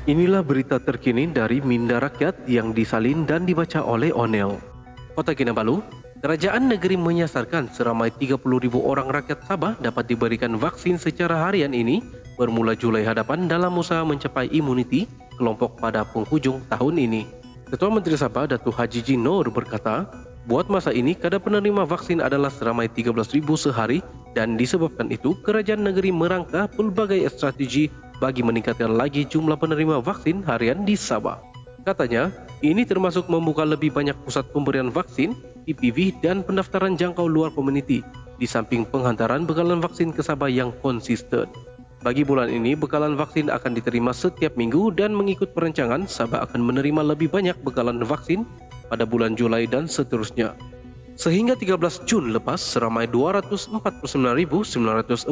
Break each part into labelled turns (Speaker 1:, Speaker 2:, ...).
Speaker 1: Inilah berita terkini dari Minda Rakyat yang disalin dan dibaca oleh Onel. Kota Kinabalu, Kerajaan Negeri menyasarkan seramai 30.000 orang rakyat Sabah dapat diberikan vaksin secara harian ini bermula Julai hadapan dalam usaha mencapai imuniti kelompok pada penghujung tahun ini. Ketua Menteri Sabah Datuk Haji Jinor berkata, buat masa ini kadar penerima vaksin adalah seramai 13.000 sehari dan disebabkan itu Kerajaan Negeri merangka pelbagai strategi bagi meningkatkan lagi jumlah penerima vaksin harian di Sabah. Katanya, ini termasuk membuka lebih banyak pusat pemberian vaksin, PPV dan pendaftaran jangkau luar komuniti, di samping penghantaran bekalan vaksin ke Sabah yang konsisten. Bagi bulan ini, bekalan vaksin akan diterima setiap minggu dan mengikut perancangan, Sabah akan menerima lebih banyak bekalan vaksin pada bulan Julai dan seterusnya. Sehingga 13 Jun lepas, seramai 249.945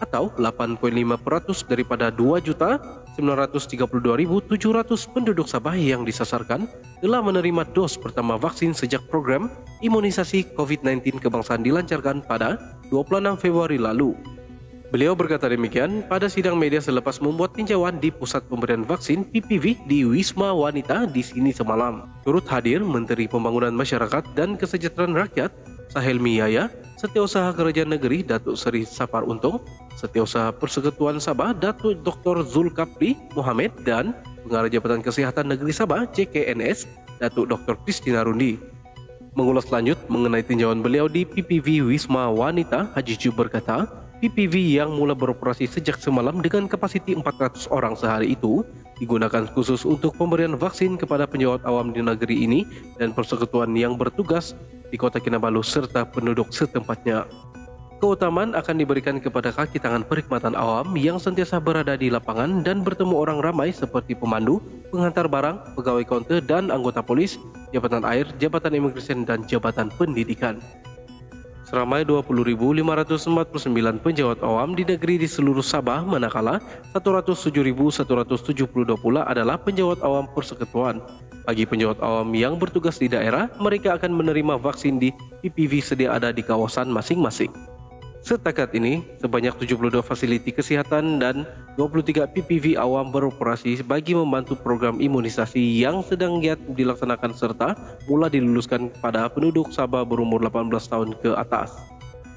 Speaker 1: atau 8.5% daripada 2.932.700 penduduk Sabah yang disasarkan telah menerima dos pertama vaksin sejak program imunisasi COVID-19 kebangsaan dilancarkan pada 26 Februari lalu. Beliau berkata demikian pada sidang media selepas membuat tinjauan di Pusat Pemberian Vaksin PPV di Wisma Wanita di sini semalam. Turut hadir Menteri Pembangunan Masyarakat dan Kesejahteraan Rakyat Sahelmi Yahya, Setiausaha Kerajaan Negeri Datuk Seri Sapar Untung, Setiausaha Persekutuan Sabah Datuk Dr. Zulkapli Mohamed dan Pengarah Jabatan Kesihatan Negeri Sabah JKNS Datuk Dr. Kristina Rundi. Mengulas lanjut mengenai tinjauan beliau di PPV Wisma Wanita, Haji Ju berkata, PPV yang mula beroperasi sejak semalam dengan kapasiti 400 orang sehari itu digunakan khusus untuk pemberian vaksin kepada penjawat awam di negeri ini dan persekutuan yang bertugas di Kota Kinabalu serta penduduk setempatnya. Keutamaan akan diberikan kepada kaki tangan perkhidmatan awam yang sentiasa berada di lapangan dan bertemu orang ramai seperti pemandu, penghantar barang, pegawai kaunter dan anggota polis, jabatan air, jabatan imigresen dan jabatan pendidikan. Seramai 20.549 penjawat awam di negeri di seluruh Sabah, manakala 107.172 pula adalah penjawat awam persekutuan. Bagi penjawat awam yang bertugas di daerah, mereka akan menerima vaksin di PPV sedia ada di kawasan masing-masing. Setakat ini, sebanyak 72 fasiliti kesihatan dan 23 PPV awam beroperasi bagi membantu program imunisasi yang sedang giat dilaksanakan serta mula diluluskan pada penduduk Sabah berumur 18 tahun ke atas.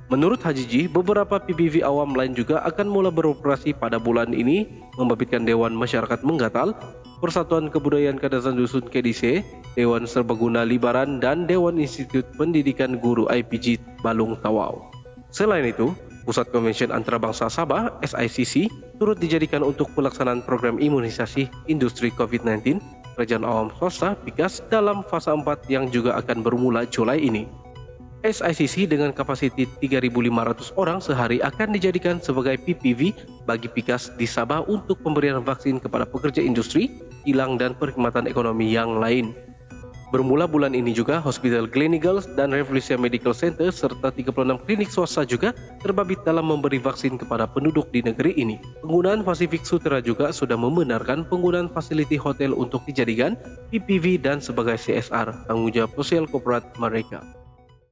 Speaker 1: Menurut Haji Ji, beberapa PPV awam lain juga akan mula beroperasi pada bulan ini, membabitkan Dewan Masyarakat Menggatal, Persatuan Kebudayaan Kadazan Dusun KDC, Dewan Serbaguna Libaran dan Dewan Institut Pendidikan Guru IPG Balung Tawau. Selain itu, Pusat Konvensyen Antarabangsa Sabah (SICC) turut dijadikan untuk pelaksanaan program imunisasi industri COVID-19 Kerajaan Awam Swasta (PIKAS) dalam fasa 4 yang juga akan bermula Julai ini. SICC dengan kapasiti 3.500 orang sehari akan dijadikan sebagai PPV bagi PIKAS di Sabah untuk pemberian vaksin kepada pekerja industri, kilang dan perkhidmatan ekonomi yang lain. Bermula bulan ini juga, Hospital Gleneagles dan Revolution Medical Center serta 36 klinik swasta juga terbabit dalam memberi vaksin kepada penduduk di negeri ini. Penggunaan Pasifik Sutera juga sudah membenarkan penggunaan fasiliti hotel untuk dijadikan PPV dan sebagai CSR, tanggung jawab sosial korporat mereka.